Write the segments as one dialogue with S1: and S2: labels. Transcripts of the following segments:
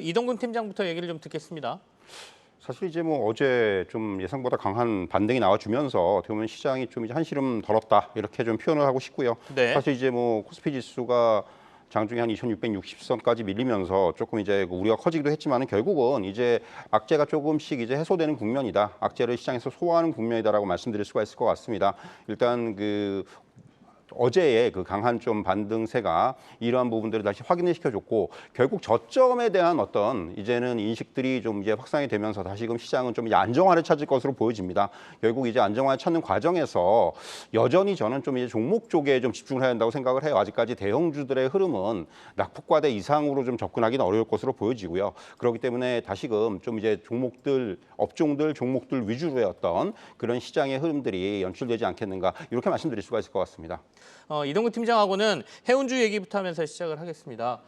S1: 이동근 팀장부터 얘기를 좀 듣겠습니다.
S2: 사실 이제 뭐 어제 좀 예상보다 강한 반등이 나와주면서 어떻게 보면 시장이 좀 이제 한시름 덜었다 이렇게 좀 표현을 하고 싶고요.
S1: 네.
S2: 사실 이제 뭐 코스피 지수가 장중에 한 2,660선까지 밀리면서 조금 이제 우려가 커지기도 했지만은 결국은 이제 악재가 조금씩 이제 해소되는 국면이다. 악재를 시장에서 소화하는 국면이다라고 말씀드릴 수가 있을 것 같습니다. 일단 어제의 그 강한 좀 반등세가 이러한 부분들을 다시 확인을 시켜줬고 결국 저점에 대한 어떤 이제는 인식들이 좀 이제 확산이 되면서 다시금 시장은 좀 이제 안정화를 찾을 것으로 보여집니다. 결국 이제 안정화를 찾는 과정에서 여전히 저는 좀 이제 종목 쪽에 좀 집중을 해야 한다고 생각을 해요. 아직까지 대형주들의 흐름은 낙폭과대 이상으로 좀 접근하기는 어려울 것으로 보여지고요. 그렇기 때문에 다시금 좀 이제 종목들, 업종들, 종목들 위주로의 어떤 그런 시장의 흐름들이 연출되지 않겠는가 이렇게 말씀드릴 수가 있을 것 같습니다.
S1: 이동근 팀장하고는 해운주 얘기부터 하면서 시작을 하겠습니다.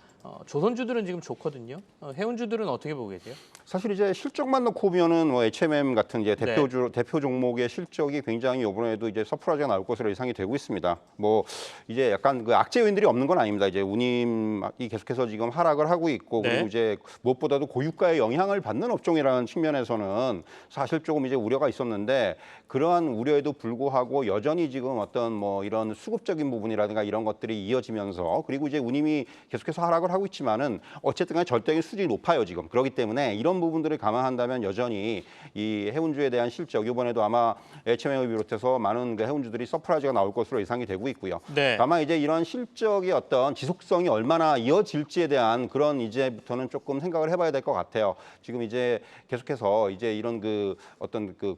S1: 조선주들은 지금 좋거든요. 해운주들은 어떻게 보고 계세요?
S2: 사실 이제 실적만 놓고 보면은 뭐 HMM 같은 이제 대표 종목의 실적이 굉장히 이번에도 이제 서프라이즈가 나올 것으로 예상이 되고 있습니다. 뭐 이제 약간 그 악재 요인들이 없는 건 아닙니다. 이제 운임이 계속해서 지금 하락을 하고 있고
S1: 네.
S2: 그리고 이제 무엇보다도 고유가의 영향을 받는 업종이라는 측면에서는 사실 조금 이제 우려가 있었는데 그러한 우려에도 불구하고 여전히 지금 어떤 뭐 이런 수급적인 부분이라든가 이런 것들이 이어지면서 그리고 이제 운임이 계속해서 하락을 하고 있지만은 어쨌든 간에 절대적인 수준이 높아요 지금. 그렇기 때문에 이런 부분들을 감안한다면 여전히 이 해운주에 대한 실적 이번에도 아마 HMM을 비롯해서 많은 그 해운주들이 서프라이즈가 나올 것으로 예상이 되고 있고요.
S1: 네.
S2: 다만 이제 이런 실적의 어떤 지속성이 얼마나 이어질지에 대한 그런 이제부터는 조금 생각을 해봐야 될 것 같아요. 지금 이제 계속해서 이제 이런 그 어떤 그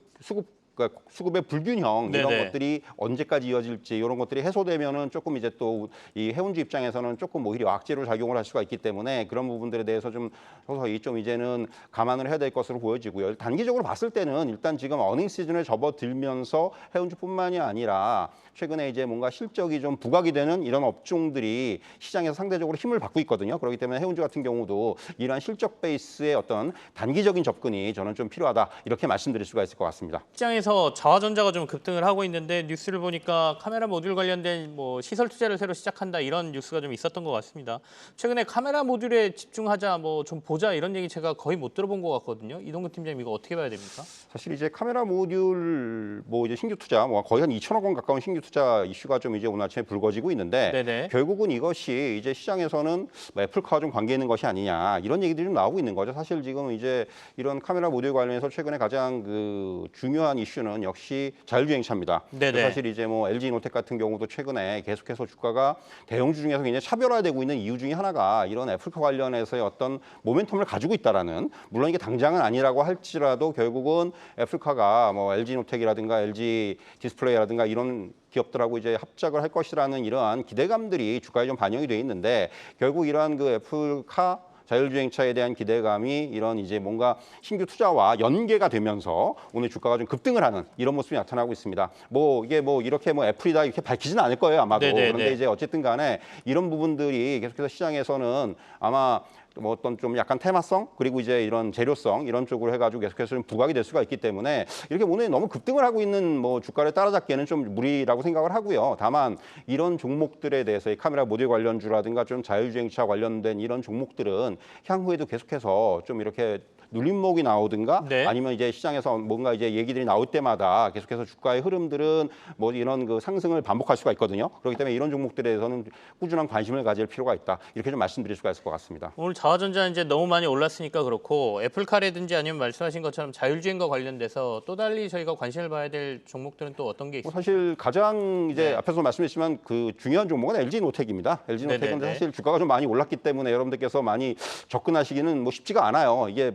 S2: 수급의 불균형 이런
S1: 네네.
S2: 것들이 언제까지 이어질지 이런 것들이 해소되면은 조금 이제 또 이 해운주 입장에서는 조금 오히려 악재로 작용을 할 수가 있기 때문에 그런 부분들에 대해서 좀 서서히 좀 이제는 감안을 해야 될 것으로 보여지고요. 단기적으로 봤을 때는 일단 지금 어닝 시즌을 접어들면서 해운주뿐만이 아니라 최근에 이제 뭔가 실적이 좀 부각이 되는 이런 업종들이 시장에서 상대적으로 힘을 받고 있거든요. 그렇기 때문에 해운주 같은 경우도 이러한 실적 베이스의 어떤 단기적인 접근이 저는 좀 필요하다 이렇게 말씀드릴 수가 있을 것 같습니다.
S1: 시장에서 자화전자가 좀 급등을 하고 있는데 뉴스를 보니까 카메라 모듈 관련된 뭐 시설 투자를 새로 시작한다 이런 뉴스가 좀 있었던 것 같습니다. 최근에 카메라 모듈에 집중하자 뭐 좀 보자 이런 얘기 제가 거의 못 들어본 것 같거든요. 이동근 팀장님 이거 어떻게 봐야 됩니까?
S2: 사실 이제 카메라 모듈 뭐 이제 신규 투자 뭐 거의 한 2천억 원 가까운 신규 투자 이슈가 좀 이제 오늘 아침에 불거지고 있는데
S1: 네네.
S2: 결국은 이것이 이제 시장에서는 뭐 애플카와 좀 관계 있는 것이 아니냐 이런 얘기들이 좀 나오고 있는 거죠. 사실 지금 이제 이런 카메라 모듈 관련해서 최근에 가장 그 중요한 이슈는 역시 자율주행차입니다.
S1: 네네.
S2: 사실 이제 뭐 LG노텍 같은 경우도 최근에 계속해서 주가가 대형주 중에서 굉장히 차별화되고 있는 이유 중에 하나가 이런 애플카 관련해서의 어떤 모멘텀을 가지고 있다라는 물론 이게 당장은 아니라고 할지라도 결국은 애플카가 뭐 LG노텍이라든가 LG 디스플레이라든가 이런 기업들하고 이제 합작을 할 것이라는 이러한 기대감들이 주가에 좀 반영이 돼 있는데 결국 이러한 그 애플카 자율주행차에 대한 기대감이 이런 이제 뭔가 신규 투자와 연계가 되면서 오늘 주가가 좀 급등을 하는 이런 모습이 나타나고 있습니다. 뭐 이게 뭐 이렇게 뭐 애플이다 이렇게 밝히지는 않을 거예요 아마도.
S1: 네네네.
S2: 그런데 이제 어쨌든 간에 이런 부분들이 계속해서 시장에서는 아마 뭐 어떤 좀 약간 테마성 그리고 이제 이런 재료성 이런 쪽으로 해가지고 계속해서 좀 부각이 될 수가 있기 때문에 이렇게 오늘 너무 급등을 하고 있는 뭐 주가를 따라잡기에는 좀 무리라고 생각을 하고요. 다만 이런 종목들에 대해서 이 카메라 모듈 관련주라든가 좀 자율주행차 관련된 이런 종목들은 향후에도 계속해서 좀 이렇게 눌림목이 나오든가
S1: 네.
S2: 아니면 이제 시장에서 뭔가 이제 얘기들이 나올 때마다 계속해서 주가의 흐름들은 뭐 이런 그 상승을 반복할 수가 있거든요. 그렇기 때문에 이런 종목들에 대해서는 꾸준한 관심을 가질 필요가 있다. 이렇게 좀 말씀드릴 수가 있을 것 같습니다.
S1: 오늘 자화전자 이제 너무 많이 올랐으니까 그렇고 애플카라든지 아니면 말씀하신 것처럼 자율주행과 관련돼서 또 달리 저희가 관심을 봐야 될 종목들은 또 어떤 게
S2: 뭐
S1: 있습니까?
S2: 사실 가장 이제
S1: 네.
S2: 앞에서 말씀드렸지만 그 중요한 종목은 LG노텍입니다. LG노텍은
S1: 네네네.
S2: 사실 주가가 좀 많이 올랐기 때문에 여러분들께서 많이 접근하시기는 뭐 쉽지가 않아요. 이게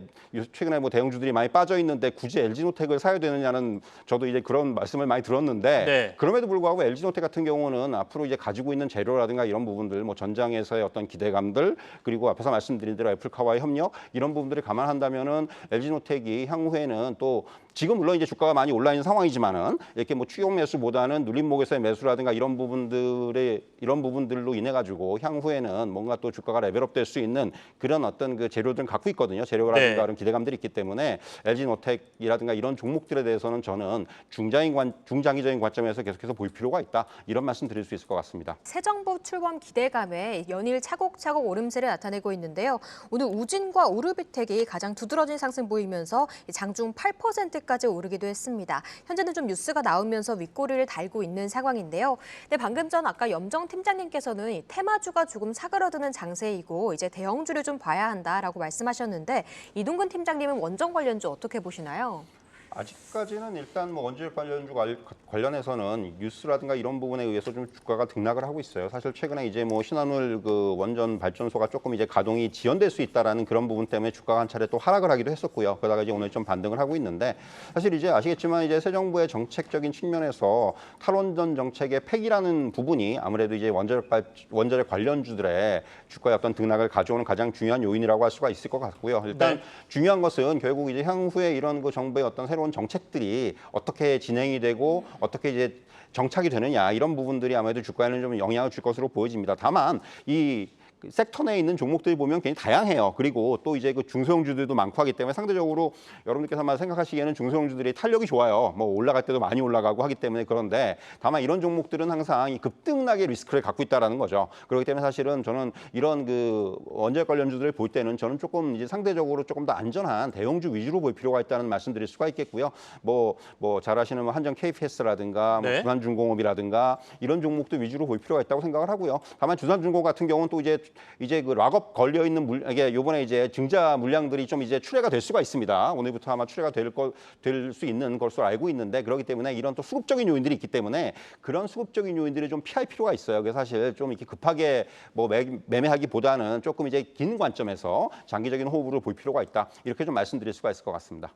S2: 최근에 뭐 대형주들이 많이 빠져 있는데 굳이 LG노텍을 사야 되느냐는 저도 이제 그런 말씀을 많이 들었는데
S1: 네.
S2: 그럼에도 불구하고 LG노텍 같은 경우는 앞으로 이제 가지고 있는 재료라든가 이런 부분들 뭐 전장에서의 어떤 기대감들 그리고 앞에서 말씀드린 대로 애플카와의 협력 이런 부분들을 감안한다면은 LG노텍이 향후에는 또 지금 물론 이제 주가가 많이 올라 있는 상황이지만은 이렇게 뭐 추격 매수보다는 눌림목에서의 매수라든가 이런 부분들로 인해 가지고 향후에는 뭔가 또 주가가 레벨업 될 수 있는 그런 어떤 그 재료들을 갖고 있거든요. 재료라든가
S1: 네.
S2: 그런 기대감들이 있기 때문에 LG노텍이라든가 이런 종목들에 대해서는 저는 중장기적인 관점에서 계속해서 볼 필요가 있다. 이런 말씀 드릴 수 있을 것 같습니다.
S3: 새 정부 출범 기대감에 연일 차곡차곡 오름세를 나타내고 있는데요. 오늘 우진과 오르비텍이 가장 두드러진 상승 보이면서 장중 8%까지 오르기도 했습니다. 현재는 좀 뉴스가 나오면서 윗꼬리를 달고 있는 상황인데요. 근데 방금 전 아까 염정 팀장님께서는 이 테마주가 조금 사그러드는 장세이고 이제 대형주를 좀 봐야 한다라고 말씀하셨는데 이동근 팀장님은 원전 관련주 어떻게 보시나요?
S2: 아직까지는 일단 뭐 원자력 관련해서는 뉴스라든가 이런 부분에 의해서 좀 주가가 등락을 하고 있어요. 사실 최근에 이제 뭐 신한울 그 원전 발전소가 조금 이제 가동이 지연될 수 있다라는 그런 부분 때문에 주가가 한 차례 또 하락을 하기도 했었고요. 그러다가 이제 오늘 좀 반등을 하고 있는데 사실 이제 아시겠지만 이제 새 정부의 정책적인 측면에서 탈원전 정책의 폐기라는 부분이 아무래도 이제 원자력 관련주들의 주가의 어떤 등락을 가져오는 가장 중요한 요인이라고 할 수가 있을 것 같고요. 일단 중요한 것은 결국 이제 향후에 이런 그 정부의 어떤 새로운 정책들이 어떻게 진행이 되고 어떻게 이제 정착이 되느냐 이런 부분들이 아무래도 주가에는 좀 영향을 줄 것으로 보여집니다. 다만 이 섹터 내에 있는 종목들이 보면 굉장히 다양해요. 그리고 또 이제 그 중소형주들도 많고 하기 때문에 상대적으로 여러분들께서 아마 생각하시기에는 중소형주들이 탄력이 좋아요. 뭐 올라갈 때도 많이 올라가고 하기 때문에 그런데 다만 이런 종목들은 항상 이 급등락의 리스크를 갖고 있다라는 거죠. 그렇기 때문에 사실은 저는 이런 그 원자력 관련주들을 볼 때는 저는 조금 이제 상대적으로 조금 더 안전한 대형주 위주로 볼 필요가 있다는 말씀드릴 수가 있겠고요. 뭐 잘 아시는 뭐 한전 KPS라든가 뭐 두산중공업이라든가 이런 종목도 위주로 볼 필요가 있다고 생각을 하고요. 다만 두산중공업 같은 경우는 또 이제 그 락업 걸려 있는 이게 요번에 이제 증자 물량들이 좀 이제 출회가 될 수가 있습니다. 오늘부터 아마 출회가 될 수 있는 것으로 알고 있는데 그렇기 때문에 이런 또 수급적인 요인들이 있기 때문에 그런 수급적인 요인들을 좀 피할 필요가 있어요. 그래서 사실 좀 이렇게 급하게 뭐 매매하기보다는 조금 이제 긴 관점에서 장기적인 호흡으로 볼 필요가 있다. 이렇게 좀 말씀드릴 수가 있을 것 같습니다.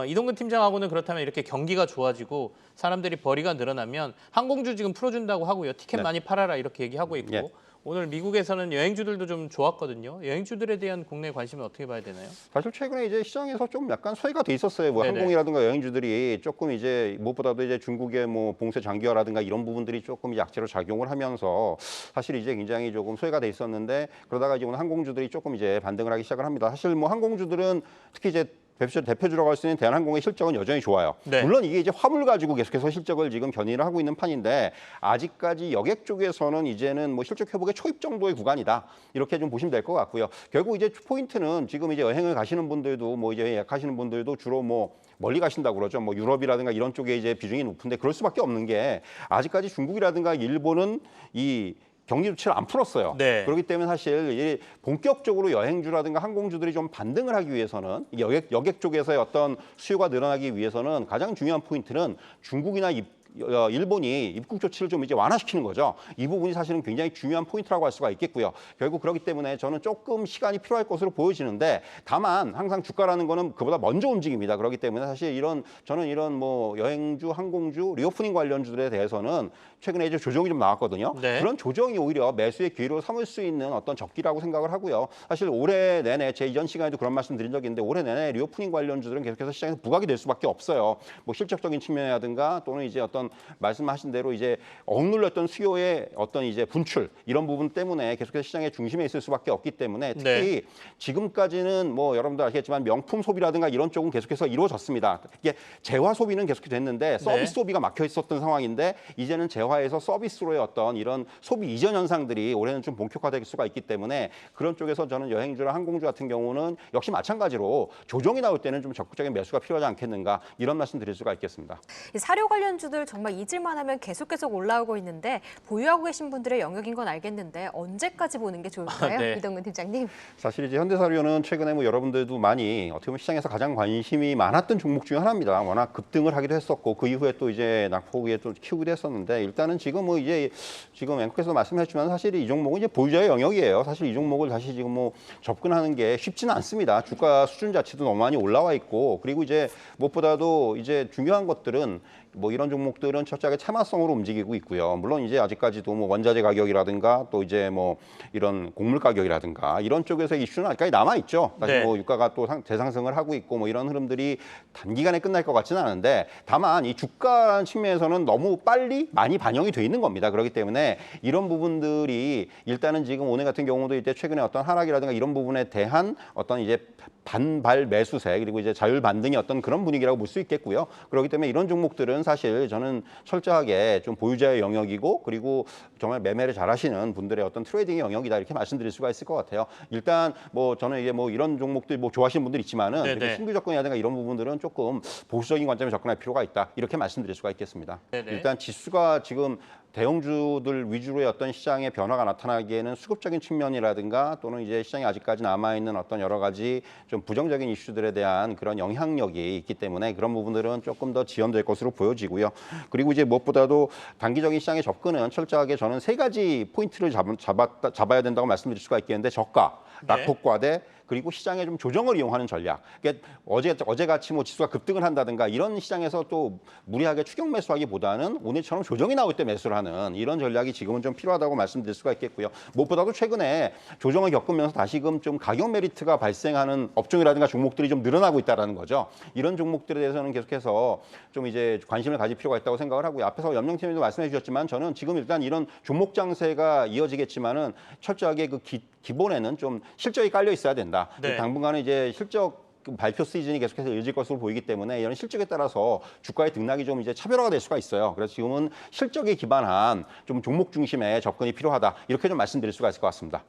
S1: 이동근 팀장하고는 그렇다면 이렇게 경기가 좋아지고 사람들이 벌이가 늘어나면 항공주 지금 풀어준다고 하고요. 티켓 많이 팔아라 이렇게 얘기하고 있고 오늘 미국에서는 여행주들도 좀 좋았거든요. 여행주들에 대한 국내 관심은 어떻게 봐야 되나요?
S2: 사실 최근에 이제 시장에서 좀 약간 소외가 돼 있었어요. 뭐 항공이라든가 여행주들이 조금 이제 무엇보다도 이제 중국의 뭐 봉쇄 장기화라든가 이런 부분들이 조금 약재로 작용을 하면서 사실 이제 굉장히 조금 소외가 돼 있었는데 그러다가 이제 오늘 항공주들이 조금 이제 반등을 하기 시작을 합니다. 사실 뭐 항공주들은 특히 이제 대표주라고 할 수 있는 대한항공의 실적은 여전히 좋아요. 물론 이게 이제 화물 가지고 계속해서 실적을 지금 견인을 하고 있는 판인데 아직까지 여객 쪽에서는 이제는 뭐 실적 회복의 초입 정도의 구간이다. 이렇게 좀 보시면 될 것 같고요. 결국 이제 포인트는 지금 이제 여행을 가시는 분들도 뭐 이제 예약하시는 분들도 주로 뭐 멀리 가신다고 그러죠. 뭐 유럽이라든가 이런 쪽에 이제 비중이 높은데 그럴 수밖에 없는 게 아직까지 중국이라든가 일본은 이 격리 조치를 안 풀었어요. 그렇기 때문에 사실 본격적으로 여행주라든가 항공주들이 좀 반등을 하기 위해서는 여객 쪽에서의 어떤 수요가 늘어나기 위해서는 가장 중요한 포인트는 중국이나 일본이 입국 조치를 좀 이제 완화시키는 거죠. 이 부분이 사실은 굉장히 중요한 포인트라고 할 수가 있겠고요. 결국 그렇기 때문에 저는 조금 시간이 필요할 것으로 보여지는데 다만 항상 주가라는 거는 그보다 먼저 움직입니다. 그렇기 때문에 사실 저는 이런 뭐 여행주, 항공주, 리오프닝 관련주들에 대해서는 최근에 이제 조정이 좀 나왔거든요. 그런 조정이 오히려 매수의 기회로 삼을 수 있는 어떤 적기라고 생각을 하고요. 사실 올해 내내 제 이전 시간에도 그런 말씀 드린 적이 있는데 올해 내내 리오프닝 관련주들은 계속해서 시장에서 부각이 될 수밖에 없어요. 뭐 실적적인 측면이라든가 또는 이제 어떤 말씀하신 대로 이제 억눌렸던 수요의 어떤 이제 분출 이런 부분 때문에 계속해서 시장의 중심에 있을 수밖에 없기 때문에 특히 지금까지는 뭐 여러분들 아시겠지만 명품 소비라든가 이런 쪽은 계속해서 이루어졌습니다. 이게 재화 소비는 계속해서 됐는데 서비스 소비가 막혀 있었던 상황인데 이제는 재화에서 서비스로의 어떤 이런 소비 이전 현상들이 올해는 좀 본격화될 수가 있기 때문에 그런 쪽에서 저는 여행주나 항공주 같은 경우는 역시 마찬가지로 조정이 나올 때는 좀 적극적인 매수가 필요하지 않겠는가 이런 말씀 드릴 수가 있겠습니다.
S3: 사료 관련주들 정말 잊을만 하면 계속 올라오고 있는데 보유하고 계신 분들의 영역인 건 알겠는데 언제까지 보는 게 좋을까요? 이동근 팀장님.
S2: 사실 이제 현대사료는 최근에 뭐 여러분들도 많이 어떻게 보면 시장에서 가장 관심이 많았던 종목 중에 하나입니다. 워낙 급등을 하기도 했었고 그 이후에 또 이제 낙폭에 또 키우기도 했었는데 일단은 지금 뭐 이제 지금 앵커께서 말씀하셨지만 사실 이 종목은 이제 보유자의 영역이에요. 사실 이 종목을 다시 지금 뭐 접근하는 게 쉽지는 않습니다. 주가 수준 자체도 너무 많이 올라와 있고 그리고 이제 무엇보다도 이제 중요한 것들은 뭐 이런 종목들은 철저하게 테마성으로 움직이고 있고요. 물론 이제 아직까지도 뭐 원자재 가격이라든가 또 이제 뭐 이런 곡물 가격이라든가 이런 쪽에서 이슈는 아직까지 남아 있죠. 사실 뭐 유가가 또 대상승을 하고 있고 뭐 이런 흐름들이 단기간에 끝날 것 같지는 않은데 다만 이 주가라는 측면에서는 너무 빨리 많이 반영이 돼 있는 겁니다. 그렇기 때문에 이런 부분들이 일단은 지금 오늘 같은 경우도 이제 최근에 어떤 하락이라든가 이런 부분에 대한 어떤 이제 반발 매수세 그리고 이제 자율 반등의 어떤 그런 분위기라고 볼 수 있겠고요. 그렇기 때문에 이런 종목들은 사실 저는 철저하게 좀 보유자의 영역이고 그리고 정말 매매를 잘하시는 분들의 어떤 트레이딩의 영역이다 이렇게 말씀드릴 수가 있을 것 같아요. 일단 뭐 저는 이게 뭐 이런 종목들 뭐 좋아하시는 분들 있지만은
S1: 네네.
S2: 신규 접근이라든가 이런 부분들은 조금 보수적인 관점에 접근할 필요가 있다 이렇게 말씀드릴 수가 있겠습니다.
S1: 네네.
S2: 일단 지수가 지금 대형주들 위주로의 어떤 시장의 변화가 나타나기에는 수급적인 측면이라든가 또는 이제 시장에 아직까지 남아있는 어떤 여러 가지 좀 부정적인 이슈들에 대한 그런 영향력이 있기 때문에 그런 부분들은 조금 더 지연될 것으로 보여지고요. 그리고 이제 무엇보다도 단기적인 시장의 접근은 철저하게 저는 세 가지 포인트를 잡아야 된다고 말씀드릴 수가 있겠는데 저가,
S1: 네.
S2: 낙폭과대 그리고 시장의 좀 조정을 이용하는 전략. 그러니까 어제같이 뭐 지수가 급등을 한다든가 이런 시장에서 또 무리하게 추격 매수하기보다는 오늘처럼 조정이 나올 때 매수를 하는 이런 전략이 지금은 좀 필요하다고 말씀드릴 수가 있겠고요. 무엇보다도 최근에 조정을 겪으면서 다시금 좀 가격 메리트가 발생하는 업종이라든가 종목들이 좀 늘어나고 있다라는 거죠. 이런 종목들에 대해서는 계속해서 좀 이제 관심을 가질 필요가 있다고 생각을 하고요. 앞에서 염영팀님도 말씀해 주셨지만 저는 지금 일단 이런 종목 장세가 이어지겠지만은 철저하게 그 기본에는 좀 실적이 깔려 있어야 된다.
S1: 네.
S2: 당분간은 이제 실적 발표 시즌이 계속해서 이어질 것으로 보이기 때문에 이런 실적에 따라서 주가의 등락이 좀 이제 차별화가 될 수가 있어요. 그래서 지금은 실적에 기반한 좀 종목 중심의 접근이 필요하다. 이렇게 좀 말씀드릴 수가 있을 것 같습니다.